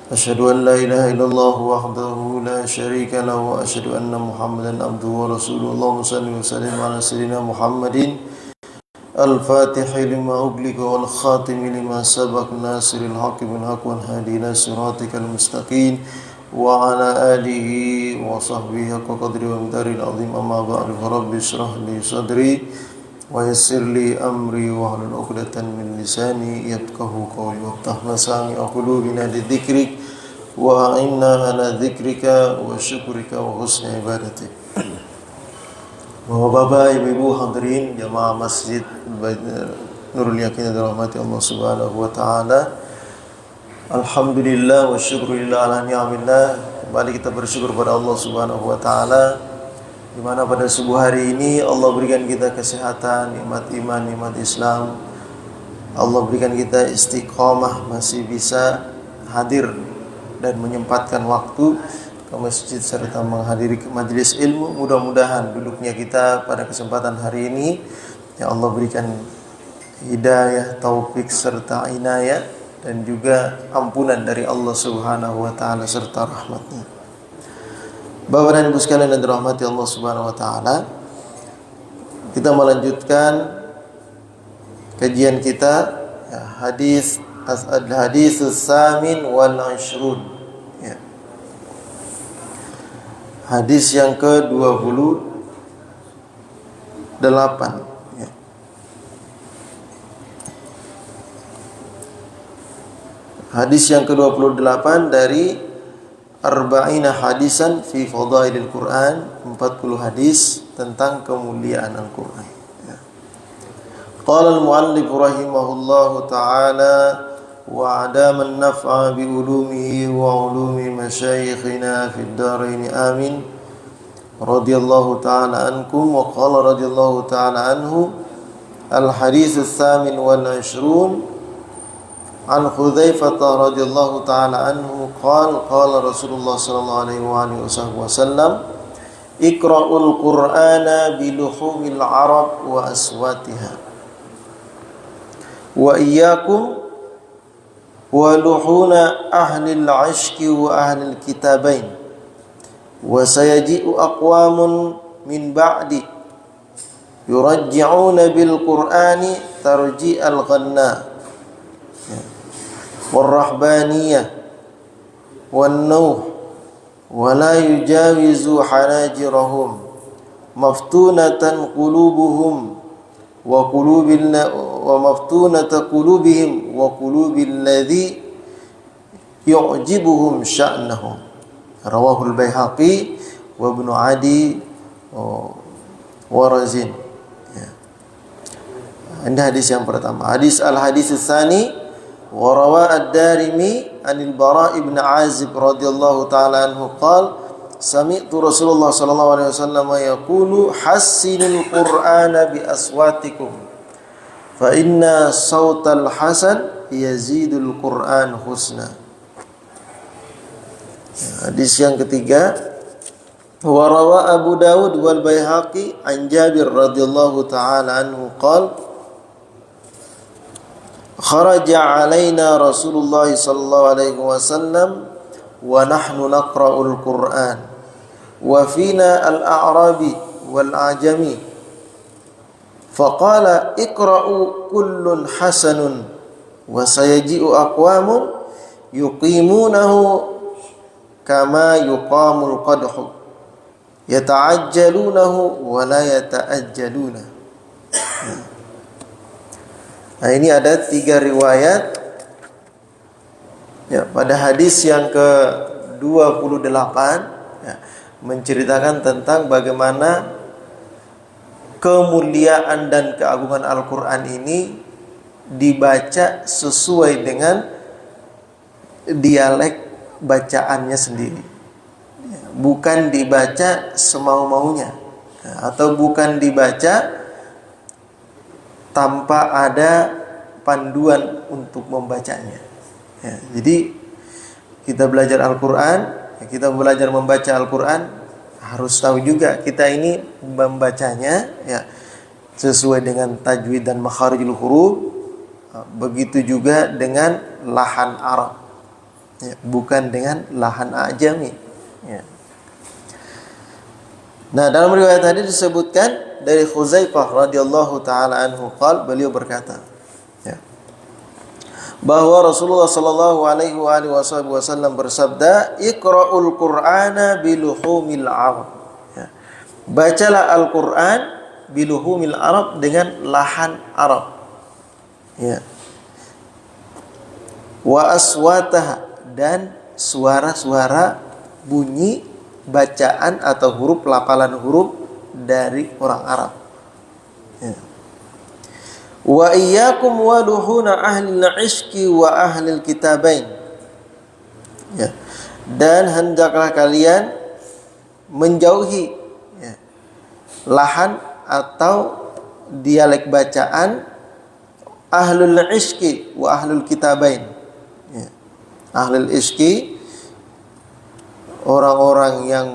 أشهد أن لا إله إلا الله وحده لا شريك له وأشهد أن محمدا عبده ورسوله اللهم صل وسلم على سيدنا محمد الفاتح لما أغلق والخاتم لما سبق ناصر الحق بالحق والهادي إلى صراطك المستقيم وعلى آله وصحبه حق قدره ومقداره العظيم أما بعد فرب اشرح لي صدري ويسر لي أمري واحلل عقدة من لساني يفقهوا قولي وافتح مسامع قلوبنا لذكرك وأعنا على ذكرك وشكرك وحسن عبادتك. Bapak-bapak, ibu-ibu hadirin jamaah Masjid Nurul Yakin dan rahmati Allah Subhanahu wa taala. Alhamdulillah wa syukurillah ala ni'amillah. Kembali kita bersyukur pada Allah Subhanahu wa taala di mana pada subuh hari ini Allah berikan kita kesehatan, nikmat iman, nikmat Islam. Allah berikan kita istiqomah, masih bisa hadir dan menyempatkan waktu ke masjid serta menghadiri majelis ilmu. Mudah-mudahan duduknya kita pada kesempatan hari ini ya Allah berikan hidayah, taufik serta inayah dan juga ampunan dari Allah Subhanahu wa taala serta rahmatnya. Bapak dan Ibu sekalian yang dirahmati Allah Subhanahu wa taala, kita melanjutkan kajian kita ya, hadis samin wal ashrun ya. Hadis yang ke-28 ya. Hadis yang ke-28 dari Arba'ina hadisan fi fadailil Quran, 40 hadis tentang kemuliaan Al-Quran ya. Qala al-muallif rahimahullahu ta'ala wa adaman naf'a bi ulumihi wa ulumi masyayikhina fid darain amin radhiyallahu ta'ala ankum wa qala radhiyallahu ta'ala anhu al-hadits ats-tsamin wal 'ishrun an Hudzaifah radhiyallahu ta'ala anhu qala Rasulullah sallallahu alaihi wasallam iqra'ul Qur'ana bi luhumil Arab wa aswatiha wa iyyakum wa luhuna ahlil 'ishqi wa ahlil kitabain wa sayaji'u aqwamun min ba'di yurajji'una bil Qur'ani tarji'al ghanna والرهبانية والنوح ولا يجاوز حناجرهم مفتونة قلوبهم ومفتونة قلوبهم وقلوب الذي يعجبهم شأنهم رواه البيهقي وابن عدي ورزين. Ini hadis yang pertama. Hadis tsani wa rawa ad-Darimi anil Bara' ibn Azib radhiyallahu ta'ala anhu qala sami'tu Rasulullah sallallahu alaihi wasallam yaqulu hassinul Qur'ana bi aswatikum fa inna sautal hasan yazidul Qur'an husna. Hadis yang ketiga wa rawa Abu Dawud wal Baihaqi an Jabir radhiyallahu ta'ala anhu qala kharaja alaina Rasulullah sallallahu alaihi wasallam wa nahnu naqra'ul Qur'an wa fina al-a'rabi wal ajami faqala iqra'u kullun hasanun wa sayaji'u aqwamun yuqimunahu kama yuqamul qadhu yata'ajjalunahu wa la yata'ajjaluna. Nah, ini ada 3 riwayat ya, pada hadis yang ke-28 ya, menceritakan tentang bagaimana kemuliaan dan keagungan Al-Quran ini dibaca sesuai dengan dialek bacaannya sendiri, bukan dibaca semau-maunya atau bukan dibaca tanpa ada panduan untuk membacanya ya. Jadi kita belajar Al-Quran, kita belajar membaca Al-Quran, harus tahu juga kita ini membacanya ya sesuai dengan tajwid dan makharijul huruf. Begitu juga dengan lahan Arab ya, bukan dengan lahan ajami. Ya. Nah, dalam riwayat tadi disebutkan dari Khuzaifah radhiyallahu taala anhu beliau berkata, ya, bahwa Rasulullah sallallahu alaihi wasallam bersabda, "Iqra'ul Qur'ana biluhumil Arab." Ya. Bacalah Al-Qur'an biluhumil Arab, dengan lahan Arab. Ya. Wa aswataha, dan suara-suara bunyi bacaan atau huruf, pelafalan huruf dari orang Arab. Ya. Wa iyyakum wa duhuna ahlil ishqi wa ahlil kitabain. Ya. Dan hendaklah kalian menjauhi, ya, lahan atau dialek bacaan ahlul ishqi wa ahlul kitabain. Ya. Ahlul ishqi, orang-orang yang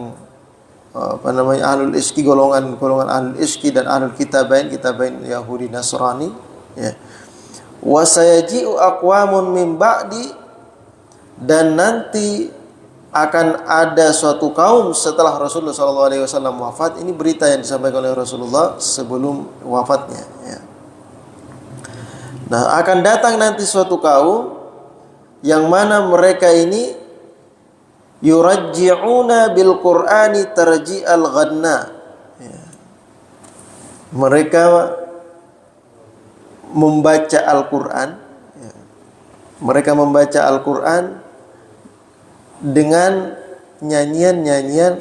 ahlul iski, golongan ahlul iski, dan ahlul kitabain Yahudi Nasrani. Ya. Wa sayaji'u aqwamun min ba'di, dan nanti akan ada suatu kaum setelah Rasulullah SAW wafat. Ini berita yang disampaikan oleh Rasulullah sebelum wafatnya. Ya. Nah, akan datang nanti suatu kaum yang mana mereka ini yurajji'una bil Qur'ani tarji'al ghanna. Ya. Mereka membaca Al-Qur'an, ya. Mereka membaca Al-Qur'an dengan nyanyian-nyanyian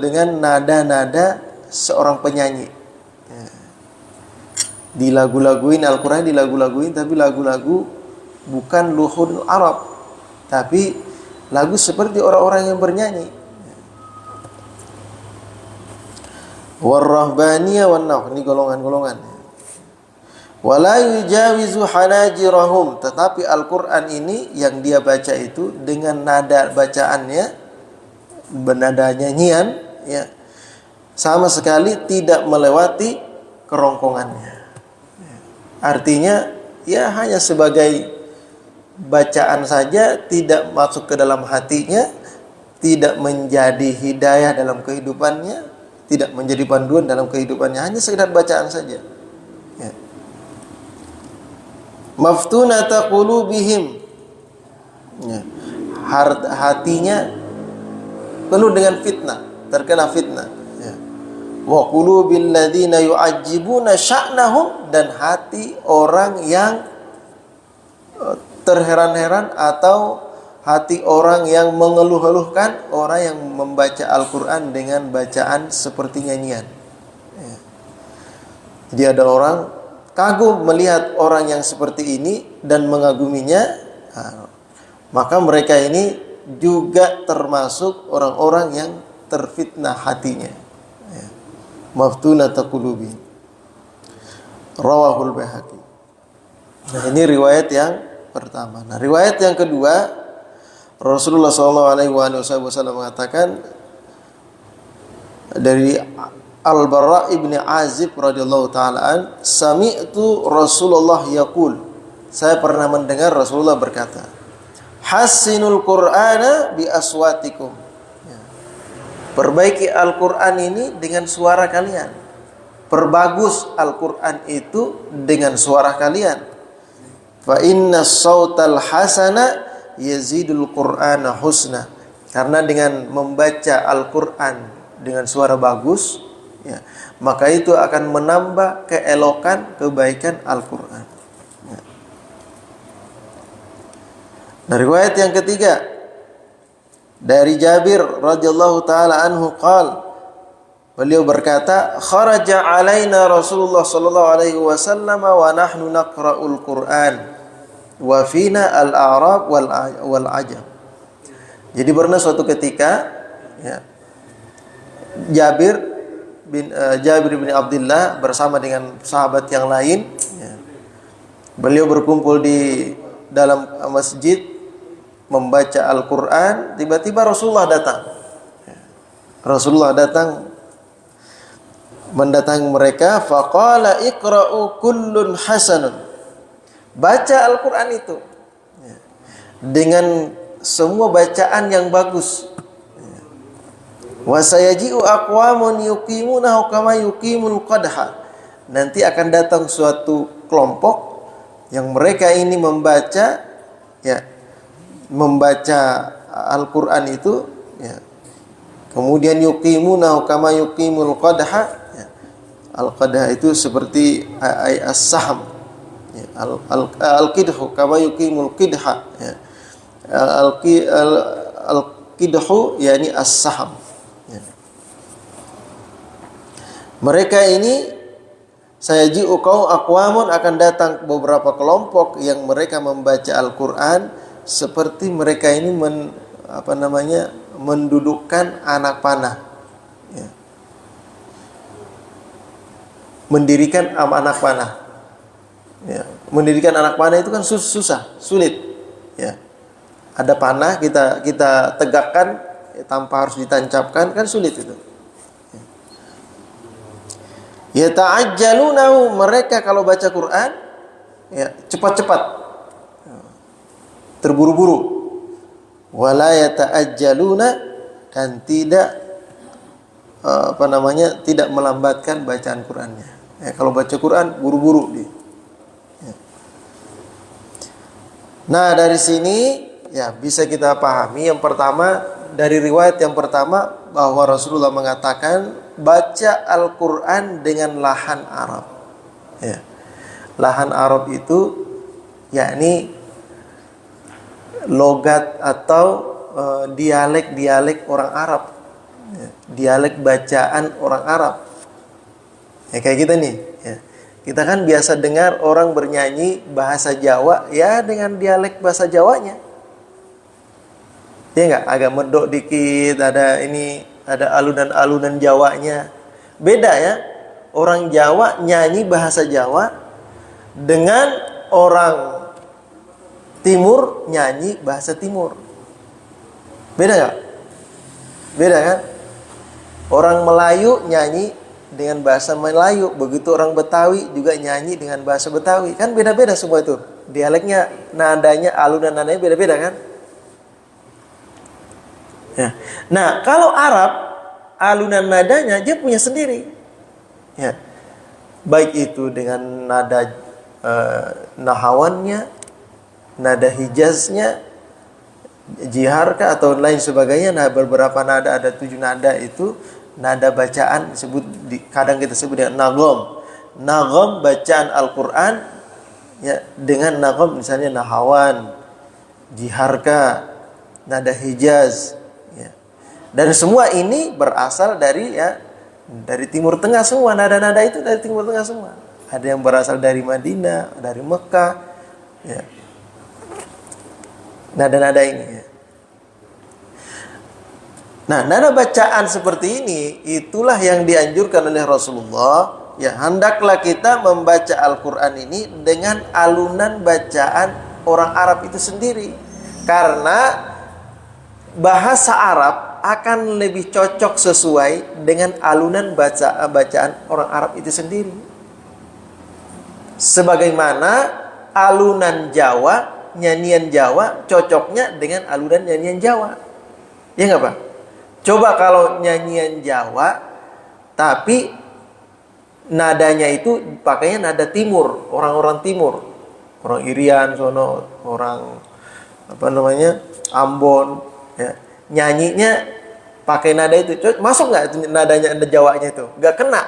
dengan nada-nada seorang penyanyi. Ya. Dilagu-laguin Al-Qur'an, dilagu-laguin, tapi lagu-lagu bukan luhun Arab, tapi lagu seperti orang-orang yang bernyanyi. Warrahbaniyah wan-naw, ini golongan-golongan. Wala yujawizu hanajirahum, tetapi Al-Qur'an ini yang dia baca itu dengan nada bacaannya, bernada nyanyian, ya, sama sekali tidak melewati kerongkongannya. Artinya ya hanya sebagai bacaan saja, tidak masuk ke dalam hatinya, tidak menjadi hidayah dalam kehidupannya, tidak menjadi panduan dalam kehidupannya, hanya sekedar bacaan saja. Ya. Maftunata qulubihim, ya. Hatinya penuh dengan fitnah, terkena fitnah. Ya. Wa qulubil ladzina yu'ajjibuna sya'nahum, dan hati orang yang terheran-heran atau hati orang yang mengeluh-eluhkan orang yang membaca Al-Quran dengan bacaan seperti nyanyian. Ya. Jadi ada orang kagum melihat orang yang seperti ini dan mengaguminya. Nah, maka mereka ini juga termasuk orang-orang yang terfitnah hatinya. Ya. Maftunata qulubi. Rawahul Baihaqi. Nah, ini riwayat yang pertama. Nah, riwayat yang kedua, Rasulullah SAW mengatakan dari Al-Bara ibni Azib radhiyallahu taala an, sami'tu Rasulullah yaqul, saya pernah mendengar Rasulullah berkata, hassinul Qur'ana bi aswatikum. Ya. Perbaiki Al-Qur'an ini dengan suara kalian. Perbagus Al-Qur'an itu dengan suara kalian. Fa inna sautal hasana yazidul Qur'ana husna. Karena dengan membaca Al-Qur'an dengan suara bagus, ya, maka itu akan menambah keelokan, kebaikan Al-Qur'an. Ya. Nah, riwayat yang ketiga dari Jabir radhiyallahu taala anhu qala, beliau berkata, kharaja alaina Rasulullah sallallahu alaihi wasallam wa nahnu naqra'ul Qur'an wa fina al-a'rab wal ajam. Jadi pernah suatu ketika, ya, Jabir bin Abdullah bersama dengan sahabat yang lain, ya, beliau berkumpul di dalam masjid membaca Al-Quran. Tiba-tiba Rasulullah datang. Rasulullah datang mendatangi mereka. Faqala iqra'u kullun hasanun, baca Al-Quran itu. dengan semua bacaan yang bagus. Wa sayaji'u aqwamun yuqimunahu kama yuqimul qadha. Nanti akan datang suatu kelompok yang mereka ini membaca Al-Qur'an itu kemudian yuqimunahu kama yuqimul qadha. Al-qadha itu seperti as-sahm. Al-qidhu kama yuqimul qidha. Al-qidhu yakni as-sahm. Mereka ini sayaji'u aqwamun, akan datang beberapa kelompok yang mereka membaca Al-Qur'an seperti mereka ini mendudukkan anak panah. Mendirikan anak panah. Mendirikan anak panah itu kan susah, sulit. Ada panah kita tegakkan tanpa harus ditancapkan, kan sulit itu. Yata'ajjalunahu, mereka kalau baca Quran cepat-cepat, terburu-buru. Wala yata'ajjaluna, dan tidak tidak melambatkan bacaan Qurannya. Kalau baca Quran buru-buru dia. Nah, dari sini bisa kita pahami yang pertama, dari riwayat yang pertama bahwa Rasulullah mengatakan baca Al-Quran dengan lahan Arab. Lahan Arab itu yakni logat atau dialek-dialek orang Arab. Dialek bacaan orang Arab. Kayak kita nih. Kita kan biasa dengar orang bernyanyi bahasa Jawa dengan dialek bahasa Jawanya. Enggak, agak medok dikit, ada alunan-alunan Jawanya. Beda ya. Orang Jawa nyanyi bahasa Jawa dengan orang Timur nyanyi bahasa Timur. Beda enggak? Beda kan? Orang Melayu nyanyi dengan bahasa Melayu, begitu orang Betawi juga nyanyi dengan bahasa Betawi. Kan beda-beda semua itu. Dialeknya, nadanya, alunan nadanya beda-beda kan? Nah, kalau Arab, alunan nadanya dia punya sendiri. Baik itu dengan nada nahawannya, nada Hijaznya, jiharka atau lain sebagainya. Nah, beberapa nada, ada 7 nada itu nada bacaan, kadang kita sebut dengan nagom. Nagom bacaan Al-Quran dengan nagom, misalnya nahawan, jiharka, nada Hijaz. Dan semua ini berasal dari Timur Tengah semua. Nada-nada itu dari Timur Tengah semua. Ada yang berasal dari Madinah, dari Mekah. Nada-nada ini. Nah, nada bacaan seperti ini itulah yang dianjurkan oleh Rasulullah. Hendaklah kita membaca Al-Quran ini dengan alunan bacaan orang Arab itu sendiri. Karena bahasa Arab akan lebih cocok sesuai dengan alunan bacaan orang Arab itu sendiri. Sebagaimana alunan Jawa, nyanyian Jawa cocoknya dengan alunan nyanyian Jawa. Ya nggak Pak? Coba kalau nyanyian Jawa tapi nadanya itu pakainya nada Timur, orang-orang Timur, orang Irian sono, orang Ambon, nyanyinya pakai nada itu, masuk nggak nadanya, nada Jawanya itu? Nggak kena.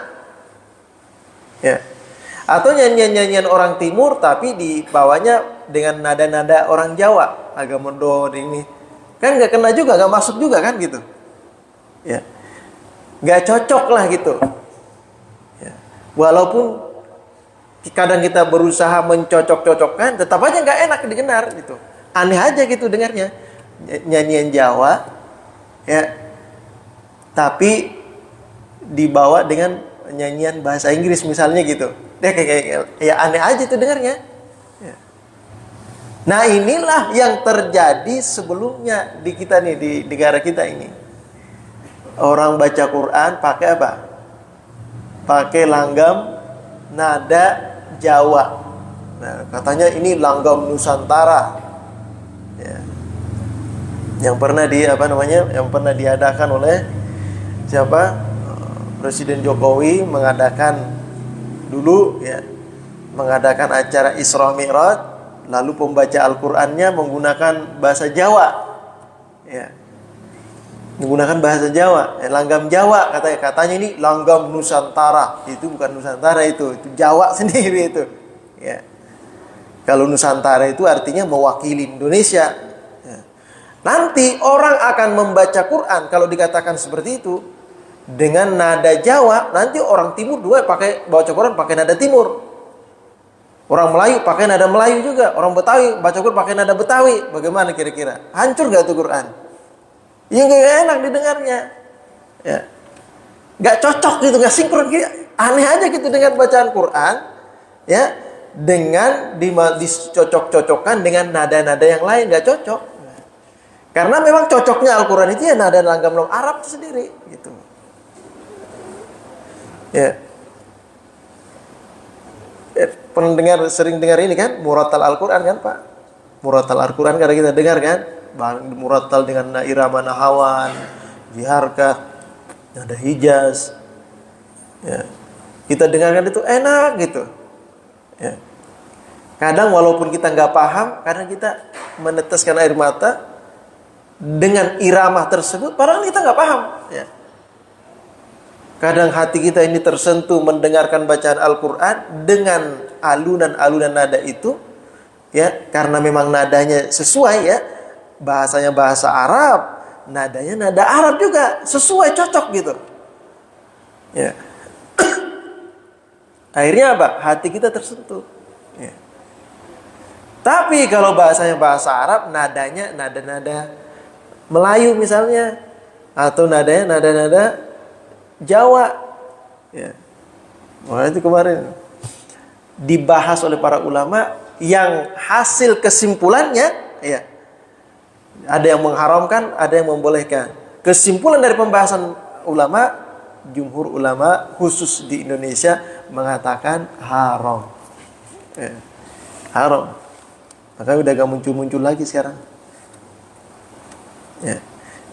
Atau nyanyian orang Timur tapi dibawanya dengan nada-nada orang Jawa, agak medor ini, kan nggak kena juga, nggak masuk juga kan gitu. Nggak cocok lah gitu. Walaupun kadang kita berusaha mencocok-cocokkan, tetap aja nggak enak didengar gitu. Aneh aja gitu dengarnya. Nyanyian Jawa tapi dibawa dengan nyanyian bahasa Inggris misalnya gitu. Kayak aneh aja itu dengarnya. Nah, inilah yang terjadi sebelumnya di kita nih, di negara kita ini. Orang baca Quran pakai apa? Pakai langgam nada Jawa. Nah, katanya ini langgam Nusantara. yang pernah yang pernah diadakan oleh siapa? Presiden Jokowi mengadakan acara Isra Mi'raj, lalu pembaca Al-Qur'annya menggunakan bahasa Jawa. Ya. Menggunakan bahasa Jawa, langgam Jawa katanya ini langgam Nusantara. Itu bukan Nusantara itu Jawa sendiri itu. Ya. Kalau Nusantara itu artinya mewakili Indonesia. Ya. Nanti orang akan membaca Quran kalau dikatakan seperti itu dengan nada Jawa, nanti orang Timur baca Quran pakai nada Timur. Orang Melayu pakai nada Melayu juga. Orang Betawi baca Quran pakai nada Betawi. Bagaimana kira-kira? Hancur gak tuh Quran? Ya gak enak didengarnya. Ya. Gak cocok gitu, gak sinkron. Aneh aja gitu dengan bacaan Quran. Ya, dengan dicocok-cocokkan dengan nada-nada yang lain, gak cocok. Karena memang cocoknya Al-Quran itu ya nada langgam Arab itu sendiri gitu. Ya. Pendengar sering dengar ini kan, murattal Al-Quran kan Pak? Murattal Al-Quran kadang kita dengar kan? Murattal dengan irama nahawan, biharkah, nada Hijaz. Ya. Kita dengarkan itu enak gitu. Ya. Kadang walaupun kita nggak paham, kadang kita meneteskan air mata dengan irama tersebut, padahal kita nggak paham. Ya. Kadang hati kita ini tersentuh mendengarkan bacaan Al-Quran dengan alunan-alunan nada itu, ya, karena memang nadanya sesuai, ya, bahasanya bahasa Arab, nadanya nada Arab juga, sesuai, cocok gitu. Ya. Akhirnya apa? Hati kita tersentuh. Ya. Tapi kalau bahasanya bahasa Arab, nadanya nada-nada Melayu misalnya, atau nadanya nada-nada Jawa. Ya. Makanya itu kemarin dibahas oleh para ulama yang hasil kesimpulannya, ya, ada yang mengharamkan, ada yang membolehkan. Kesimpulan dari pembahasan ulama, jumhur ulama khusus di Indonesia mengatakan haram. Ya. Haram. Makanya udah gak muncul-muncul lagi sekarang. Ya.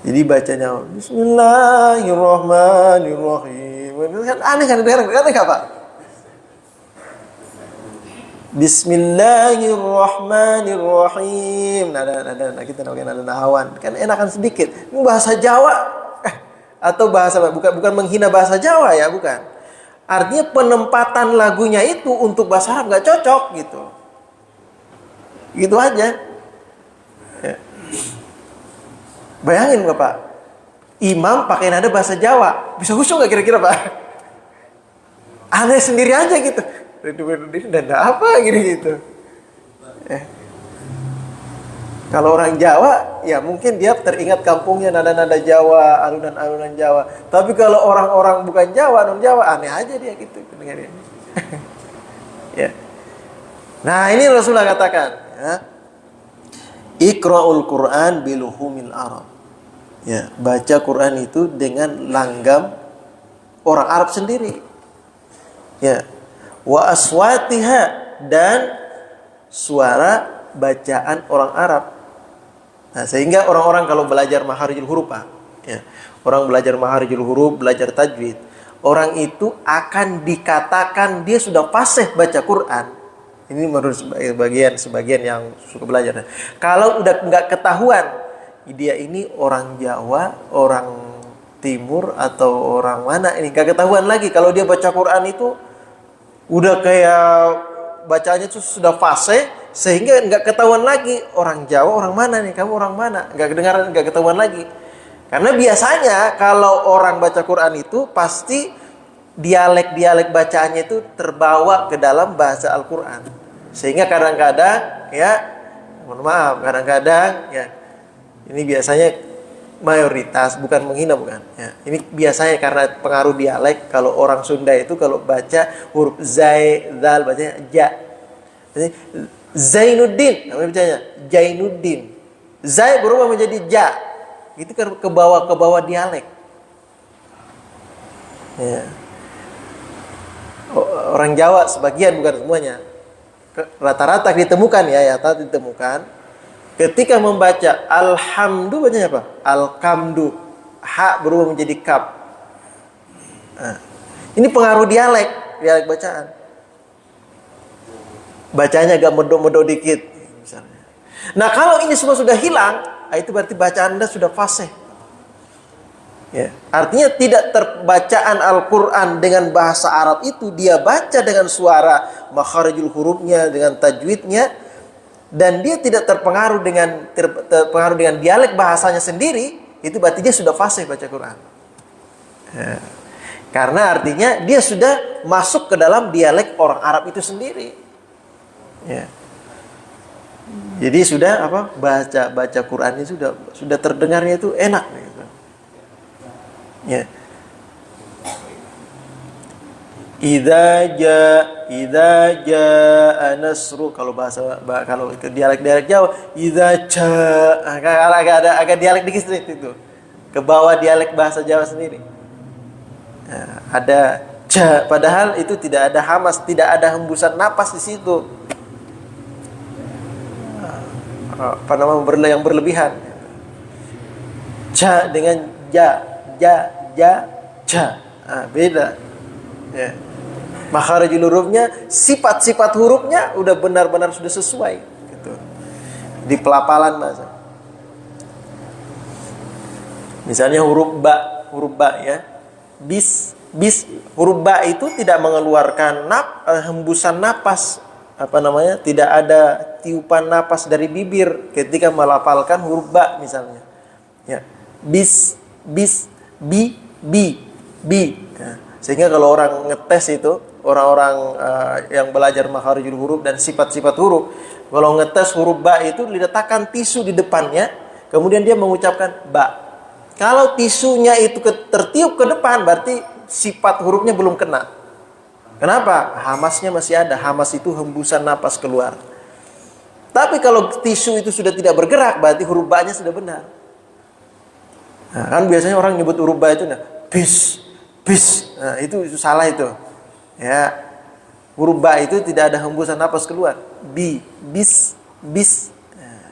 Jadi bacanya Bismillahirrahmanirrahim. Kan aneh kan, aneh gak Pak? Bismillahirrahmanirrahim. Nada kita namanya nada nahawan. Kan enakan sedikit. Ini bahasa Jawa atau bahasa bukan menghina bahasa Jawa ya, bukan. Artinya penempatan lagunya itu untuk bahasa Arab nggak cocok gitu. Gitu aja. Ya. Bayangin Bapak, imam pakai nada bahasa Jawa, bisa khusyuk nggak kira-kira Pak? Aneh sendiri aja gitu. Nada apa gitu. Kalau orang Jawa, ya mungkin dia teringat kampungnya nada-nada Jawa, alunan-alunan Jawa. Tapi kalau orang-orang bukan Jawa, non Jawa, aneh aja dia gitu dengarnya. Ya. Nah ini Rasulullah katakan, ya, Iqra'ul Quran biluhumil Arab. Ya, baca Quran itu dengan langgam orang Arab sendiri. Ya. Wa aswatiha, dan suara bacaan orang Arab. Nah, sehingga orang-orang kalau belajar makharijul huruf, ya, orang belajar makharijul huruf, belajar tajwid, orang itu akan dikatakan dia sudah fasih baca Quran. Ini menurut sebagian yang suka belajar. Kalau udah nggak ketahuan dia ini orang Jawa, orang Timur, atau orang mana, ini nggak ketahuan lagi. Kalau dia baca Quran itu udah kayak bacanya itu sudah fasih, sehingga nggak ketahuan lagi orang Jawa, orang mana nih, kamu orang mana, nggak kedengaran, nggak ketahuan lagi. Karena biasanya kalau orang baca Quran itu pasti dialek-dialek bacaannya itu terbawa ke dalam bahasa Al-Quran, sehingga kadang-kadang, ya, mohon maaf, kadang-kadang, ya, ini biasanya mayoritas, bukan menghina, bukan, ya, ini biasanya karena pengaruh dialek. Kalau orang Sunda itu kalau baca huruf zai, zal, bacanya ja. Jadi Zainuddin, namanya bacanya Jainuddin. Zai berubah menjadi ja. Itu kan ke bawah dialek. Ya. Orang Jawa sebagian, bukan semuanya. Rata-rata ditemukan, ya, ditemukan Ketika membaca alhamdu bacanya apa? Alkamdu. Ha berubah menjadi kaf. Nah, ini pengaruh dialek bacaan. Bacanya agak medok-medok dikit misalnya. Nah, kalau ini semua sudah hilang, itu berarti bacaan Anda sudah fasih. Ya, artinya tidak terbacaan Al-Quran dengan bahasa Arab itu dia baca dengan suara makharijul hurufnya, dengan tajwidnya, dan dia tidak terpengaruh dengan dialek bahasanya sendiri, itu berarti dia sudah fasih baca Quran. Ya. Karena artinya dia sudah masuk ke dalam dialek orang Arab itu sendiri. Ya. Jadi sudah baca Qurannya sudah terdengarnya itu enak gitu. Ya. Idza jaa nasru, kalau itu dialek Jawa, idza jaa agak dialek dikit itu. Ke bawah dialek bahasa Jawa sendiri. Nah, ada ja, padahal itu tidak ada hamas, tidak ada hembusan napas di situ. Yang berlebihan. Ja dengan ja. Beda. Ya. Makharijul hurufnya, sifat-sifat hurufnya udah benar-benar sudah sesuai gitu. Di pelapalan bahasa. Misalnya huruf ba ya. Bis huruf ba itu tidak mengeluarkan hembusan napas, tidak ada tiupan napas dari bibir ketika melafalkan huruf ba misalnya. Ya. Bis bi. Nah, sehingga kalau orang ngetes itu, orang-orang yang belajar makharijul huruf dan sifat-sifat huruf, kalau ngetes huruf ba itu diletakkan tisu di depannya, kemudian dia mengucapkan ba. Kalau tisunya itu tertiup ke depan, berarti sifat hurufnya belum kena. Kenapa? Hamasnya masih ada. Hamas itu hembusan napas keluar. Tapi kalau tisu itu sudah tidak bergerak, berarti huruf ba-nya sudah benar. Nah, kan biasanya orang nyebut huruf ba itu bis. Nah, itu salah itu. Ya. Huruf ba itu tidak ada hembusan napas keluar. Bis. Nah.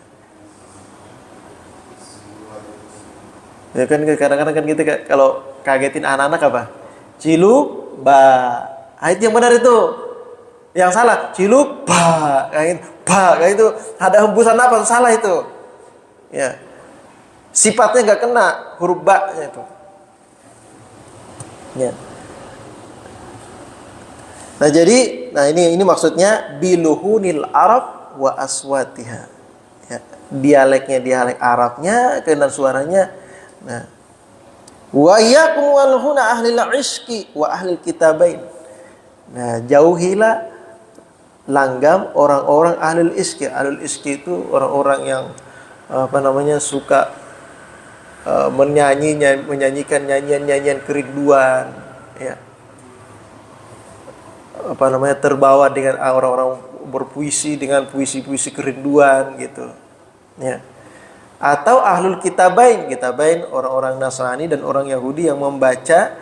Ya kan kadang-kadang kan kita kalau kagetin anak-anak apa? Ciluk ba. Itu yang benar itu. Yang salah ciluk ba. Kayak itu ada hembusan napas, salah itu. Ya. Sifatnya nggak kena huruf ba-nya itu. Ya. Nah jadi, ini maksudnya biluhunil Arab wa aswatiha. Ya, dialeknya dialek Arabnya, kemudian suaranya. Nah, wa iyyakum wal huna ahlil ishqi wa ahlil kitabain. Nah, jauhilah langgam orang-orang ahlul ishqi. Ahlul ishqi itu orang-orang yang suka menyanyikan nyanyian kerinduan, ya. Terbawa dengan orang-orang berpuisi dengan puisi-puisi kerinduan gitu, ya. Atau ahlul kitabain orang-orang Nasrani dan orang Yahudi yang membaca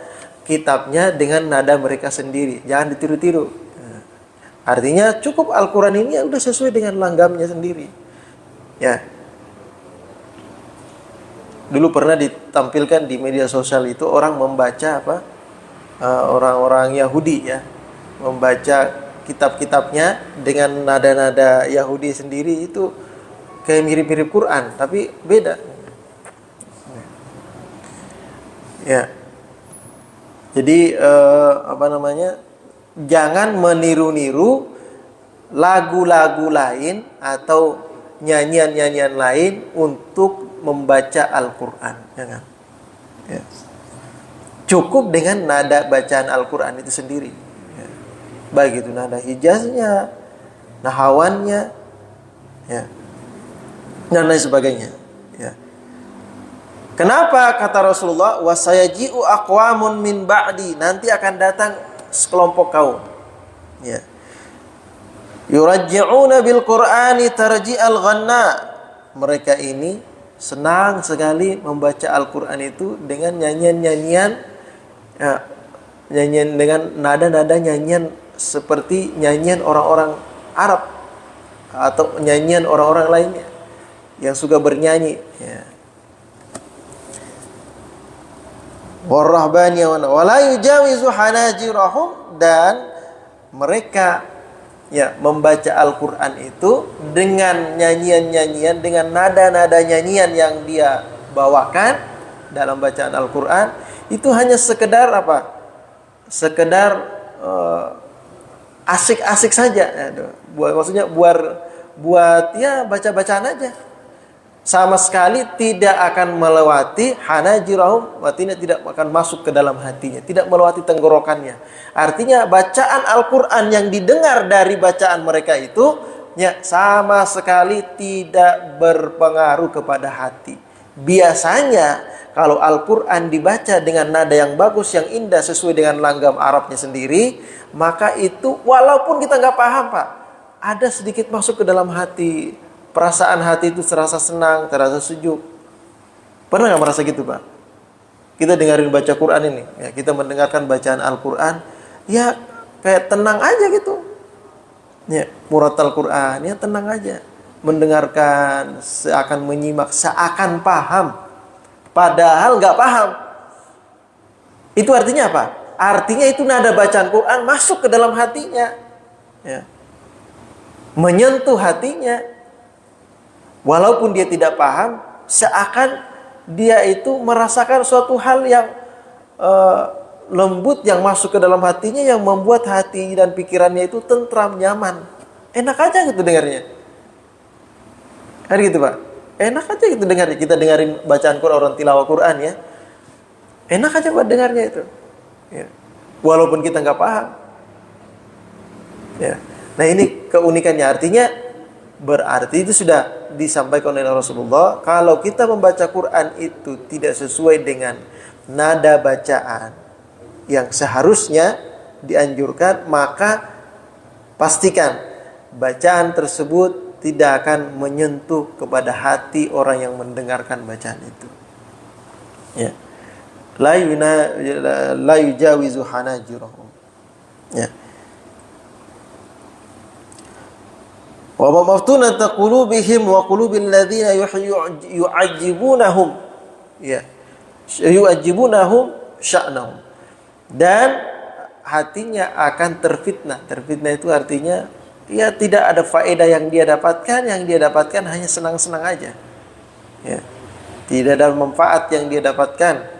kitabnya dengan nada mereka sendiri, jangan ditiru-tiru. Artinya cukup Al-Quran ini udah sesuai dengan langgamnya sendiri, ya. Dulu pernah ditampilkan di media sosial itu orang membaca orang-orang Yahudi ya, membaca kitab-kitabnya dengan nada-nada Yahudi sendiri, itu kayak mirip-mirip Quran tapi beda. Ya. Jadi jangan meniru-niru lagu-lagu lain atau nyanyian-nyanyian lain untuk membaca Al-Quran, jangan. Ya. Cukup dengan nada bacaan Al-Quran itu sendiri. Ya. Baik itu nada hijaznya, nahawannya, ya, dan lain sebagainya. Ya. Kenapa kata Rasulullah, wasayaji'u aqwamun min ba'di, nanti akan datang sekelompok kaum. Ya. Yurajji'una bil Qur'ani tarji'al ghanna. Mereka ini senang sekali membaca Al-Quran itu dengan nyanyian-nyanyian, ya, nyanyian dengan nada-nada nyanyian seperti nyanyian orang-orang Arab atau nyanyian orang-orang lainnya. yang suka bernyanyi, ya. Warahbaniyah wala yujawizu hanajirahum, dan mereka ya membaca Al-Qur'an itu dengan nyanyian-nyanyian, dengan nada-nada nyanyian yang dia bawakan dalam bacaan Al-Qur'an, itu hanya sekedar apa? Sekedar asik-asik saja, maksudnya buat ya baca-bacaan aja. Sama sekali tidak akan melewati hanajirahum, artinya tidak akan masuk ke dalam hatinya, tidak melewati tenggorokannya. Artinya bacaan Al-Quran yang didengar dari bacaan mereka itu ya sama sekali tidak berpengaruh kepada hati. Biasanya kalau Al-Quran dibaca dengan nada yang bagus, yang indah, sesuai dengan langgam Arabnya sendiri, maka itu walaupun kita nggak paham, Pak, ada sedikit masuk ke dalam hati. Perasaan hati itu terasa senang, terasa sejuk. Pernah nggak merasa gitu, Pak? Kita dengerin baca Quran ini, ya, kita mendengarkan bacaan Al-Quran, ya kayak tenang aja gitu. Ya, muratal Quran, ya tenang aja. Mendengarkan, seakan menyimak, seakan paham. Padahal nggak paham. Itu artinya apa? Artinya itu nada bacaan Quran masuk ke dalam hatinya, ya. Menyentuh hatinya. Walaupun dia tidak paham, seakan dia itu merasakan suatu hal yang lembut yang masuk ke dalam hatinya, yang membuat hati dan pikirannya itu tentram, nyaman. Enak aja gitu dengarnya. Kan gitu, Pak. Enak aja gitu dengarnya. Kita dengarin bacaan Quran, orang tilawah Quran, ya. Enak aja buat dengarnya itu. Ya. Walaupun kita nggak paham. Ya. Nah, ini keunikannya. Artinya berarti itu sudah disampaikan oleh Rasulullah, kalau kita membaca Quran itu tidak sesuai dengan nada bacaan yang seharusnya dianjurkan, maka pastikan bacaan tersebut tidak akan menyentuh kepada hati orang yang mendengarkan bacaan itu. Ya. La yujawizu hanajirahum. Ya. Wa maftunata qulubihim wa qulubil ladzina yu'ajjibunahum, ya, yu'ajjibunahum sya'nahum, dan hatinya akan terfitnah. Terfitnah itu artinya ya tidak ada faedah yang dia dapatkan, hanya senang-senang aja, ya. Tidak ada manfaat yang dia dapatkan.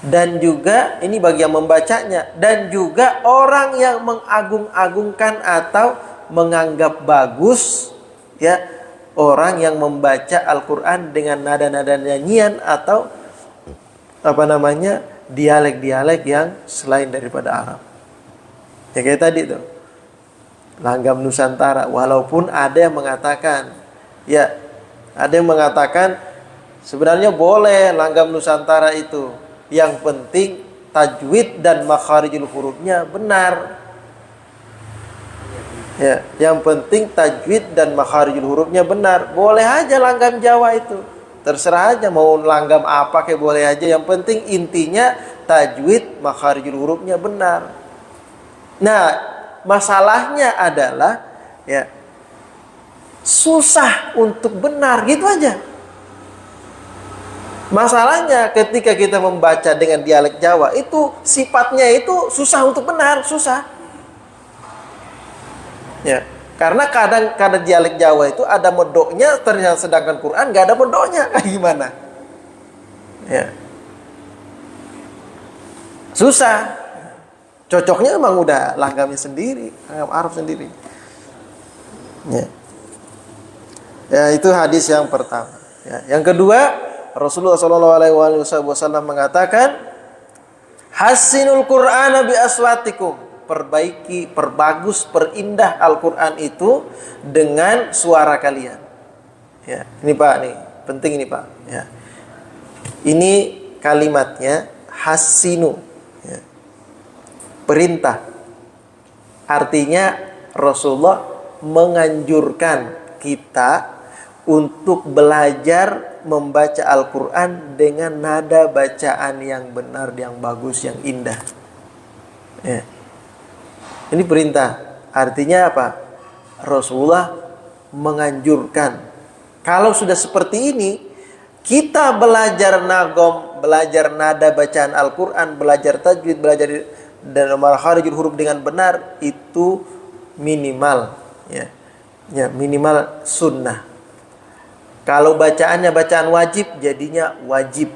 Dan juga ini bagi yang membacanya, dan juga orang yang mengagung-agungkan atau menganggap bagus, ya, orang yang membaca Al-Quran dengan nada-nada nyanyian atau dialek-dialek yang selain daripada Arab. Ya kayak tadi tuh, langgam Nusantara. Walaupun ada yang mengatakan, ya, ada yang mengatakan sebenarnya boleh langgam Nusantara itu, yang penting tajwid dan makharijul hurufnya benar. Ya, yang penting tajwid dan makharijul hurufnya benar. Boleh aja langgam Jawa itu, terserah aja mau langgam apa kayak boleh aja. Yang penting intinya tajwid makharijul hurufnya benar. Nah, masalahnya adalah ya susah untuk benar gitu aja. Masalahnya ketika kita membaca dengan dialek Jawa itu sifatnya itu susah untuk benar, susah. Ya, karena kadang dialek Jawa itu ada medoknya, ternyata sedangkan Quran nggak ada medoknya, kayak gimana? Ya, susah. Cocoknya emang udah langgamnya sendiri, langgam Arab sendiri. Ya, ya itu hadis yang pertama. Ya, yang kedua, Rasulullah SAW mengatakan, Hasinul Qur'ana bi aswatikum. Perbaiki, perbagus, perindah Al-Quran itu dengan suara kalian. Ya, ini Pak, nih penting ini Pak. Ya, ini kalimatnya hasinu, ya, perintah. Artinya Rasulullah menganjurkan kita untuk belajar membaca Al-Quran dengan nada bacaan yang benar, yang bagus, yang indah. Ya. Ini perintah. Artinya apa? Rasulullah menganjurkan Kalau sudah seperti ini, kita belajar nagom, belajar nada bacaan Al-Quran, belajar tajwid, belajar dan makharijul huruf dengan benar, itu minimal, ya, minimal sunnah. Kalau bacaannya bacaan wajib, jadinya wajib.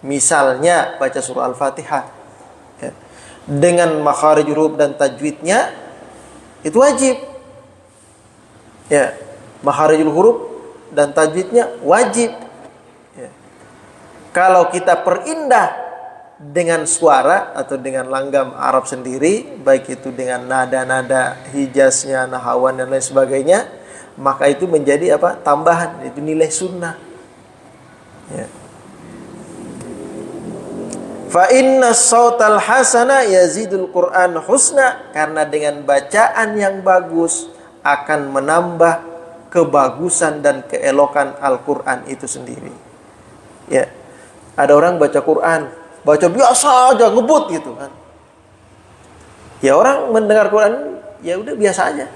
Misalnya baca surah Al-Fatihah, ya, dengan makharijul huruf dan tajwidnya, itu wajib. Ya, makharijul huruf dan tajwidnya wajib. Ya. Kalau kita perindah dengan suara atau dengan langgam Arab sendiri, baik itu dengan nada-nada Hijaznya, Nahawan dan lain sebagainya, maka itu menjadi apa? Tambahan, itu nilai sunnah. Ya. Fa inna sautal hasana yazidul Qur'an husna, karena dengan bacaan yang bagus akan menambah kebagusan dan keelokan Al-Quran itu sendiri. Ya, ada orang baca Quran, baca biasa aja, ngebut gitu kan. Ya, orang mendengar Quran ya udah biasa aja.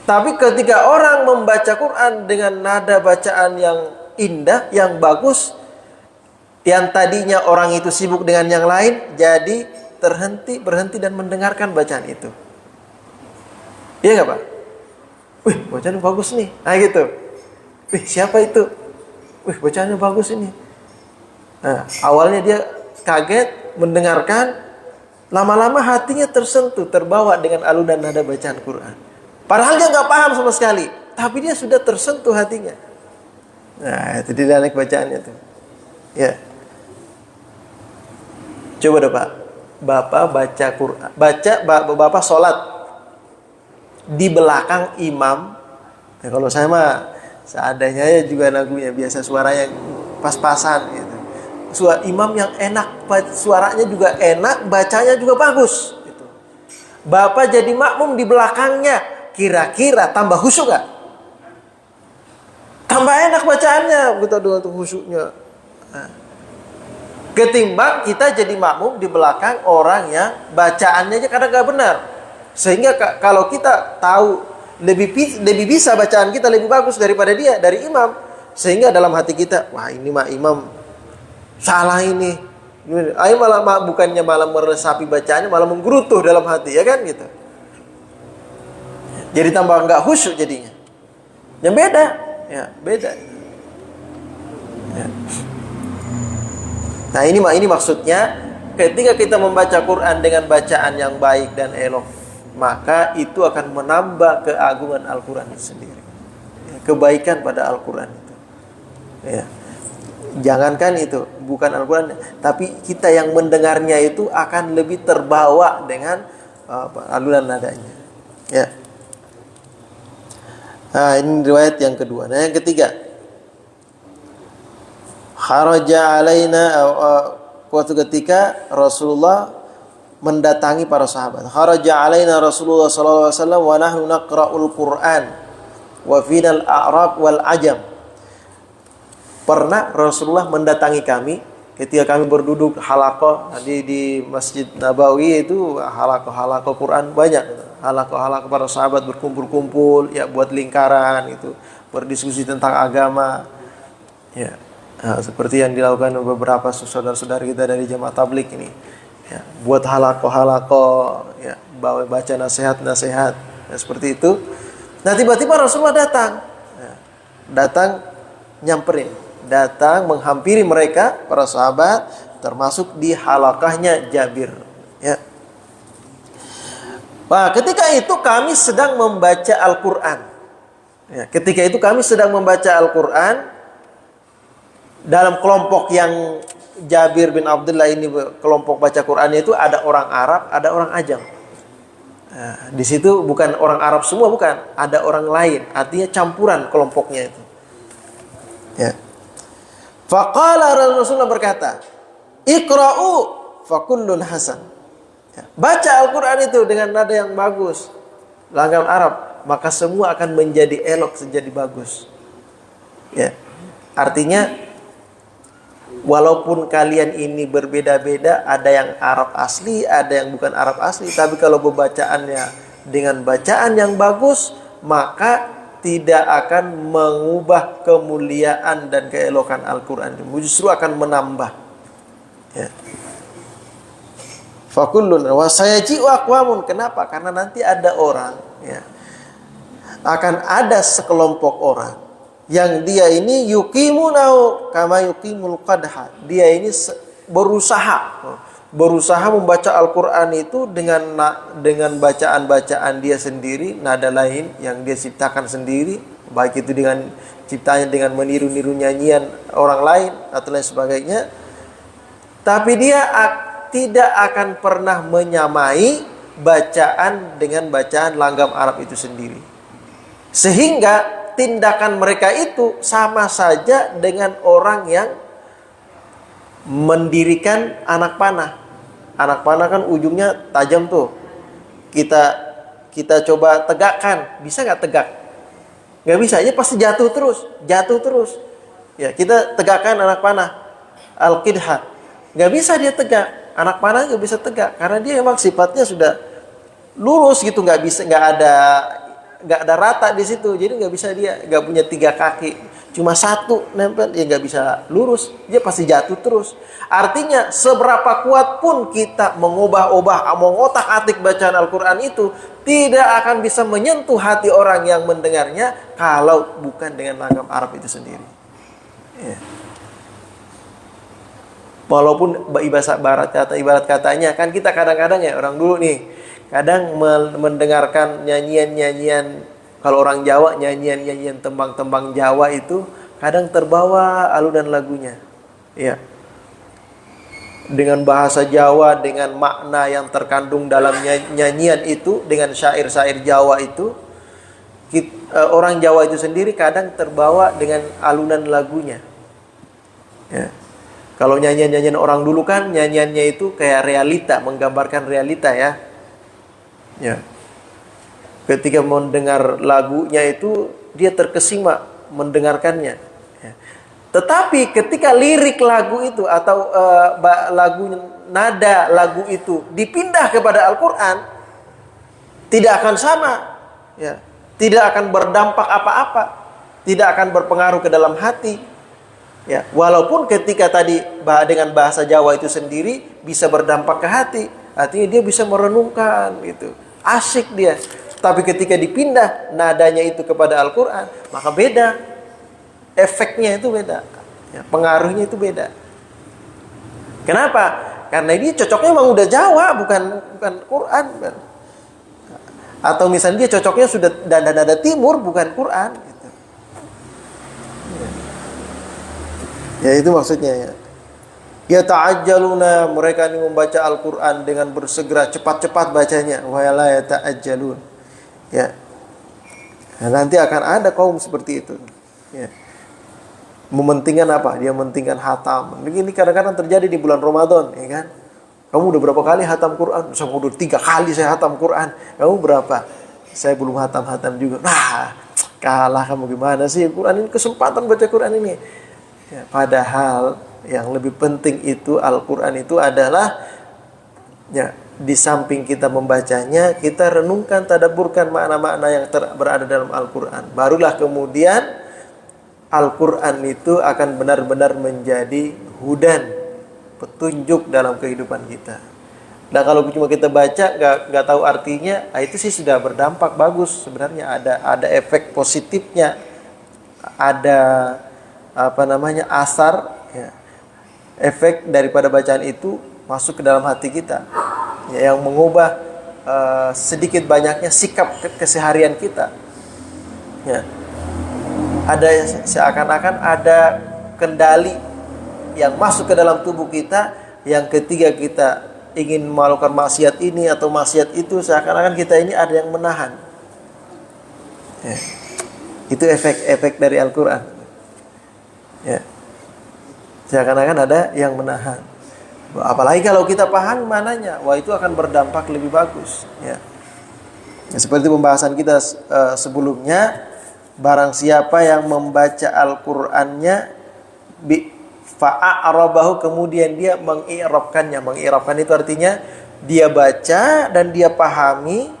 Tapi ketika orang membaca Quran dengan nada bacaan yang indah, yang bagus, yang tadinya orang itu sibuk dengan yang lain, jadi berhenti dan mendengarkan bacaan itu. Iya nggak Pak? Wih, bacaannya bagus nih. Nah gitu. Wih, siapa itu? Wih, bacaannya bagus ini. Nah, awalnya dia kaget mendengarkan, lama-lama hatinya tersentuh, terbawa dengan alunan nada bacaan Quran. Padahal dia nggak paham sama sekali, tapi dia sudah tersentuh hatinya. Nah, itu dinamik bacaannya tuh. Ya. Coba deh Pak, Bapak baca Quran, Bapak sholat di belakang imam. Ya, kalau saya mah seadanya ya juga lagunya biasa, suaranya pas-pasan gitu. Suara imam yang enak, suaranya juga enak, bacanya juga bagus gitu. Bapak jadi makmum di belakangnya, kira-kira tambah khusyuk gak? Tambah enak bacaannya gitu, dengan khusyuknya. Nah, ketimbang kita jadi makmum di belakang orang yang bacaannya aja kadang gak benar. Sehingga kalau kita tahu lebih bisa bacaan kita lebih bagus daripada dia, dari imam, sehingga dalam hati kita, wah ini mah imam salah ini. Ayo bukannya malah meresapi bacaannya, malah menggerutuh dalam hati, ya kan gitu. Jadi tambah nggak khusyuk jadinya. Yang beda, ya beda. Ya. Nah ini maksudnya, ketika kita membaca Quran dengan bacaan yang baik dan elok, maka itu akan menambah keagungan Al-Quran itu sendiri, ya, kebaikan pada Al-Quran itu. Ya. Jangankan itu, bukan Al-Quran, tapi kita yang mendengarnya itu akan lebih terbawa dengan alunan nadanya. Ya. Nah, ini riwayat yang kedua. Nah, yang ketiga, kharaja alaina, waktu ketika Rasulullah mendatangi para sahabat. Kharaja alaina Rasulullah sallallahu alaihi wasallam wa nahnu naqra'ul Qur'an wa final a'rab wal ajam. Pernah Rasulullah mendatangi kami ketika kami berduduk halaqah di Masjid Nabawi, itu halaqah Quran banyak. Halaqah para sahabat berkumpul-kumpul ya, buat lingkaran itu, berdiskusi tentang agama. Ya. Nah, seperti yang dilakukan beberapa saudara-saudara kita dari jemaah tabligh ini. Ya, buat halaqah ya, baca nasihat-nasihat ya, seperti itu. Nah, tiba-tiba Rasulullah datang. Ya, datang nyamperin, datang menghampiri mereka para sahabat, termasuk di halaqahnya Jabir, ya. Nah, ketika itu kami sedang membaca Al-Quran. Ya, ketika itu kami sedang membaca Al-Quran dalam kelompok yang Jabir bin Abdullah ini, kelompok baca Qurannya itu ada orang Arab, ada orang Ajam. Nah, di situ bukan orang Arab semua, bukan, ada orang lain, artinya campuran kelompoknya itu. Ya. Faqala, Rasulullah berkata, "Iqra'u fakullun hasan." Ya. Baca Al-Quran itu dengan nada yang bagus, langgam Arab, maka semua akan menjadi elok, menjadi bagus. Ya. Artinya, walaupun kalian ini berbeda-beda, ada yang Arab asli, ada yang bukan Arab asli, tapi kalau pembacaannya dengan bacaan yang bagus, maka tidak akan mengubah kemuliaan dan keelokan Al-Quran, justru akan menambah. Ya. Fakullun wa sayaji'u aqwamun. Kenapa? Karena nanti ada orang, ya, akan ada sekelompok orang yang dia ini yuqimunahu kama yuqimul qadha. Dia ini berusaha membaca Al-Quran itu dengan bacaan-bacaan dia sendiri, nada lain yang dia ciptakan sendiri, baik itu dengan ciptanya dengan meniru-niru nyanyian orang lain atau lain sebagainya. Tapi dia tidak akan pernah menyamai bacaan dengan bacaan langgam Arab itu sendiri. Sehingga tindakan mereka itu sama saja dengan orang yang mendirikan anak panah. Anak panah kan ujungnya tajam tuh. Kita coba tegakkan, bisa nggak tegak? Nggak bisa, ya pasti jatuh terus. Ya, kita tegakkan anak panah, al-qidha, nggak bisa dia tegak. Anak panah nggak bisa tegak karena dia memang sifatnya sudah lurus gitu, nggak ada rata di situ. Jadi nggak bisa, dia nggak punya 3 kaki, cuma 1 nempel, ya nggak bisa lurus, dia pasti jatuh terus. Artinya seberapa kuat pun kita mengubah-ubah, mengotak-atik bacaan Al-Quran itu, tidak akan bisa menyentuh hati orang yang mendengarnya kalau bukan dengan langgam Arab itu sendiri. Ya. Walaupun ibarat katanya kan kita kadang-kadang ya, orang dulu nih kadang mendengarkan nyanyian-nyanyian, kalau orang Jawa nyanyian-nyanyian tembang-tembang Jawa itu kadang terbawa alunan lagunya, ya, dengan bahasa Jawa, dengan makna yang terkandung dalam nyanyian itu, dengan syair-syair Jawa itu, orang Jawa itu sendiri kadang terbawa dengan alunan lagunya. Ya. Kalau nyanyian-nyanyian orang dulu kan nyanyiannya itu kayak realita, menggambarkan realita, ya. Ya. Ketika mendengar lagunya itu dia terkesima mendengarkannya. Ya. Tetapi ketika lirik lagu itu atau nada lagu itu dipindah kepada Al-Quran, tidak akan sama, ya. Tidak akan berdampak apa-apa, tidak akan berpengaruh ke dalam hati, ya. Walaupun ketika tadi dengan bahasa Jawa itu sendiri bisa berdampak ke hati, artinya dia bisa merenungkan gitu, asik dia. Tapi ketika dipindah nadanya itu kepada Al-Quran, maka beda, efeknya itu beda, ya, pengaruhnya itu beda. Kenapa? Karena ini cocoknya memang udah Jawa, bukan Quran. Atau misalnya dia cocoknya sudah nada timur, bukan Quran gitu. Ya itu maksudnya, ya. Ya ta'ajjaluna, mereka ini membaca Al-Quran dengan bersegera, cepat-cepat bacanya. Wa la yata'ajjalun. Ya. Nah, nanti akan ada kaum seperti itu. Ya. Mementingkan apa? Dia mementingkan hatam. Ini kadang-kadang terjadi di bulan Ramadan, ya kan? Kamu udah berapa kali hatam Quran? Saya udah 3 kali saya hatam Quran. Kamu berapa? Saya belum hatam juga. Nah, kalah kamu, gimana sih? Quran ini kesempatan baca Quran ini. Ya, padahal yang lebih penting itu Al-Quran itu adalah, ya, di samping kita membacanya, kita renungkan, tadabburkan makna-makna yang berada dalam Al-Quran. Barulah kemudian Al-Quran itu akan benar-benar menjadi hudan, petunjuk dalam kehidupan kita. Nah kalau cuma kita baca nggak tahu artinya, itu sih sudah berdampak bagus sebenarnya, ada efek positifnya, ada asar, ya, efek daripada bacaan itu masuk ke dalam hati kita, ya, yang mengubah sedikit banyaknya sikap keseharian kita, ya. Ada seakan-akan ada kendali yang masuk ke dalam tubuh kita, yang ketika kita ingin melakukan maksiat ini atau maksiat itu, seakan-akan kita ini ada yang menahan, ya. Itu efek dari Al-Quran, ya. Seakan-akan ada yang menahan. Apalagi kalau kita paham mananya, wah itu akan berdampak lebih bagus, ya. Seperti pembahasan kita sebelumnya, barang siapa yang membaca Al-Qur'annya fa'a'rabahu, kemudian dia mengi'rabkannya. Mengi'rabkan itu artinya dia baca dan dia pahami,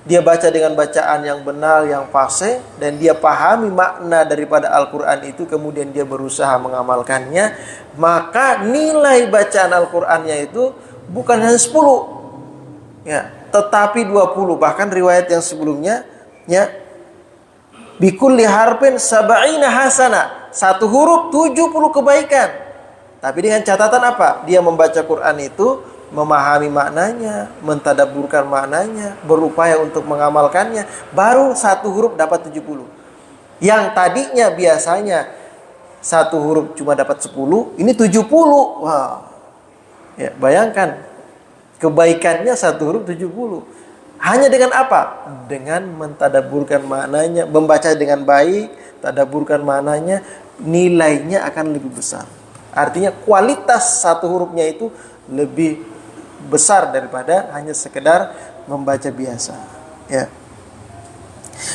dia baca dengan bacaan yang benar, yang fasih, dan dia pahami makna daripada Al-Quran itu, kemudian dia berusaha mengamalkannya, maka nilai bacaan Al-Qurannya itu bukan hanya 10, ya, tetapi 20. Bahkan riwayat yang sebelumnya, ya, bikulli harfin sab'ina hasana, satu huruf 70 kebaikan. Tapi dengan catatan apa? Dia membaca Quran itu memahami maknanya, mentadabburkan maknanya, berupaya untuk mengamalkannya, baru satu huruf dapat 70. Yang tadinya biasanya satu huruf cuma dapat 10, ini 70. Wah. Ya, bayangkan kebaikannya satu huruf 70. Hanya dengan apa? Dengan mentadabburkan maknanya, membaca dengan baik, tadabburkan maknanya, nilainya akan lebih besar. Artinya kualitas satu hurufnya itu lebih besar daripada hanya sekedar membaca biasa, ya.